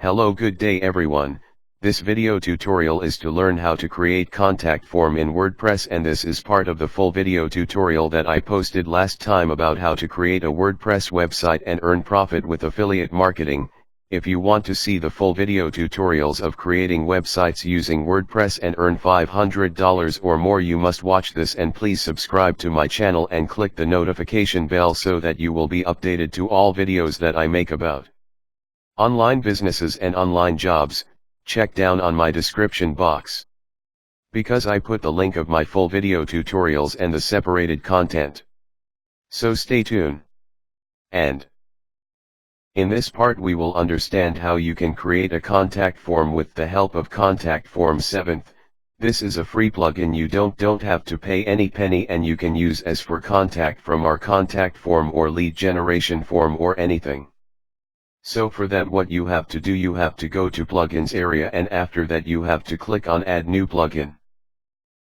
Hello, good day everyone. This video tutorial is to learn how to create contact form in WordPress, and this is part of the full video tutorial that I posted last time about how to create a WordPress website and earn profit with affiliate marketing. If you want to see the full video tutorials of creating websites using WordPress and earn $500 or more, you must watch this, and please subscribe to my channel and click the notification bell so that you will be updated to all videos that I make about online businesses and online jobs. Check down on my description box, because I put the link of my full video tutorials and the separated content. So stay tuned. And in this part we will understand how you can create a contact form with the help of Contact Form 7th. This is a free plugin, you don't have to pay any penny, and you can use as for contact from our contact form or lead generation form or anything. So for that, what you have to do, you have to go to plugins area, and after that you have to click on add new plugin.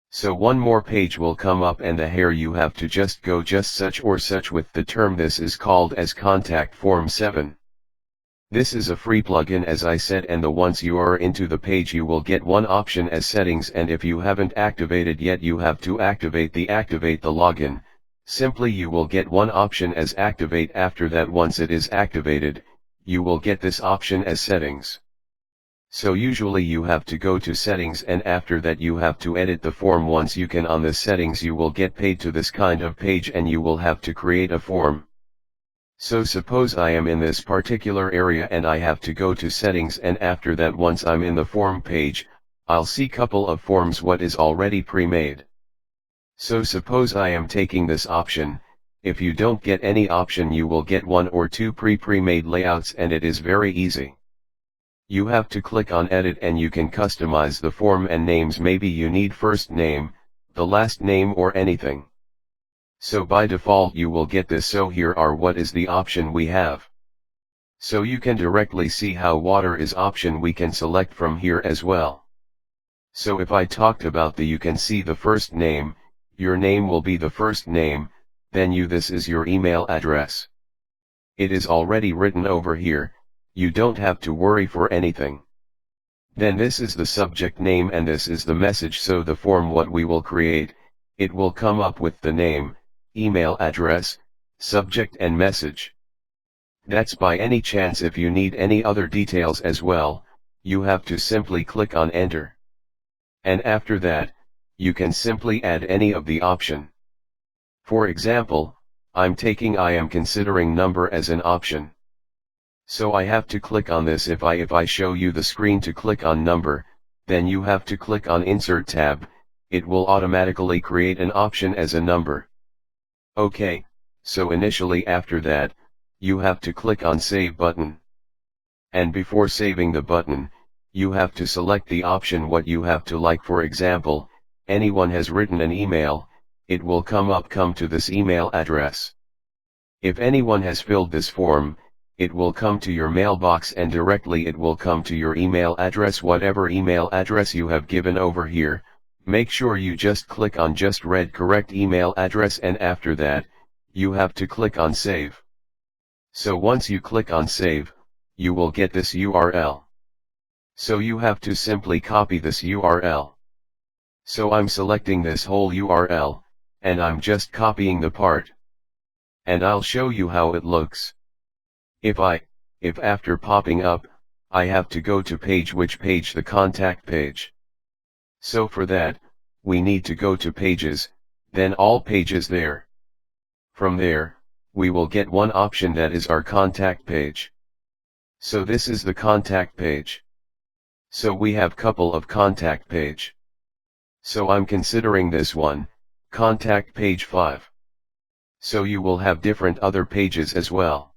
So one more page will come up, and here you have to just go just such or such with the term. This is called as Contact Form 7. This is a free plugin, as I said, and once you are into the page you will get one option as settings, and if you haven't activated yet you have to activate the login. Simply you will get one option as activate. After that, once it is activated, you will get this option as settings. So usually you have to go to settings, and after that you have to edit the form. Once you can on the settings, you will get paid to this kind of page, and you will have to create a form. So suppose I am in this particular area and I have to go to settings, and after that once I'm in the form page, I'll see couple of forms what is already pre-made. So suppose I am taking this option. If you don't get any option, you will get one or two pre-made layouts, and it is very easy. You have to click on edit and you can customize the form and names. Maybe you need first name, the last name, or anything. So by default you will get this. So here are what is the option we have. So you can directly see how water is option we can select from here as well. So if I talked about you can see the first name, your name will be the first name, then this is your email address. It is already written over here, you don't have to worry for anything. Then this is the subject name, and this is the message. So the form what we will create, it will come up with the name, email address, subject and message. That's by any chance. If you need any other details as well, you have to simply click on enter. And after that, you can simply add any of the option. For example, I am considering number as an option. So I have to click on this. If I show you the screen to click on number, then you have to click on insert tab, it will automatically create an option as a number. Okay, so initially after that, you have to click on save button. And before saving the button, you have to select the option what you have to like. For example, anyone has written an email, it will come to this email address. If anyone has filled this form, it will come to your mailbox, and directly it will come to your email address, whatever email address you have given over here. Make sure you just click on just read correct email address, and after that, you have to click on save. So once you click on save, you will get this URL. So you have to simply copy this URL. So I'm selecting this whole URL, and I'm just copying the part. And I'll show you how it looks. If after popping up, I have to go to page, which page? The contact page. So for that, we need to go to pages, then all pages there. From there, we will get one option, that is our contact page. So this is the contact page. So we have couple of contact page. So I'm considering this one, contact page 5. So you will have different other pages as well.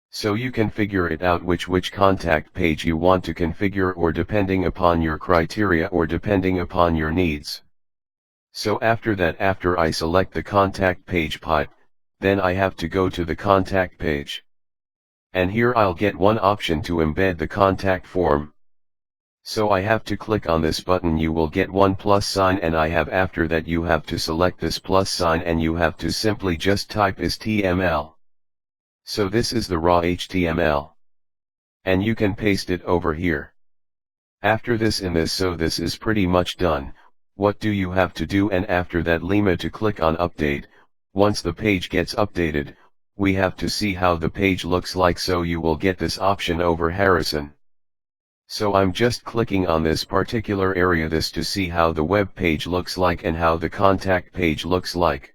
So you can figure it out which contact page you want to configure, or depending upon your criteria or depending upon your needs. So after that, after I select the contact page pipe, then I have to go to the contact page. And here I'll get one option to embed the contact form. So I have to click on this button, you will get one plus sign, and after that you have to select this plus sign, and you have to simply just type HTML. So this is the raw HTML. And you can paste it over here. After this so this is pretty much done. What do you have to do? And after that to click on update. Once the page gets updated, we have to see how the page looks like, so you will get this option over Harrison. So I'm just clicking on this particular area to see how the web page looks like and how the contact page looks like.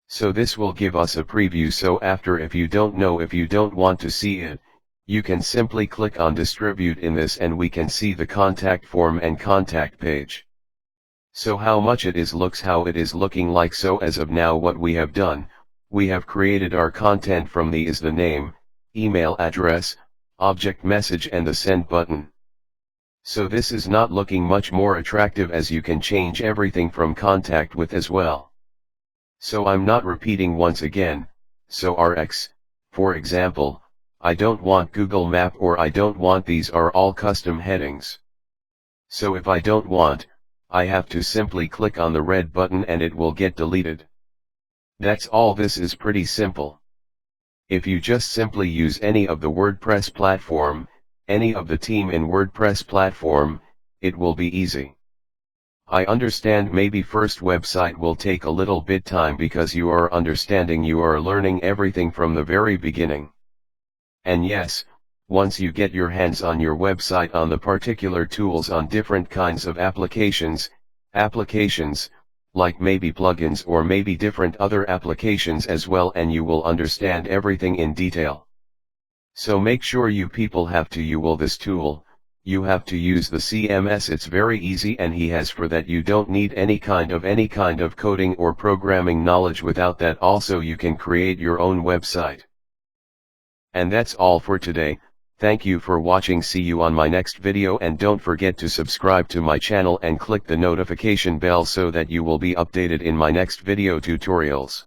So this will give us a preview, so after if you don't want to see it, you can simply click on distribute in this and we can see the contact form and contact page. So how much it is looks how it is looking like. So as of now what we have done, we have created our content from the name, email address, object message and the send button. So this is not looking much more attractive, as you can change everything from contact with as well. So I'm not repeating once again. So RX, for example, I don't want Google Map or I don't want, these are all custom headings. So if I don't want, I have to simply click on the red button and it will get deleted. That's all. This is pretty simple. If you just simply use any of the WordPress platform, any of the team in WordPress platform, it will be easy. I understand maybe first website will take a little bit time because you are learning everything from the very beginning. And yes, once you get your hands on your website on the particular tools on different kinds of applications, like maybe plugins or maybe different other applications as well, and you will understand everything in detail. So make sure you people have to use this tool. You have to use the CMS. It's very easy, and he has for that you don't need any kind of coding or programming knowledge. Without that also you can create your own website. And that's all for today. Thank you for watching. See you on my next video, and don't forget to subscribe to my channel and click the notification bell so that you will be updated in my next video tutorials.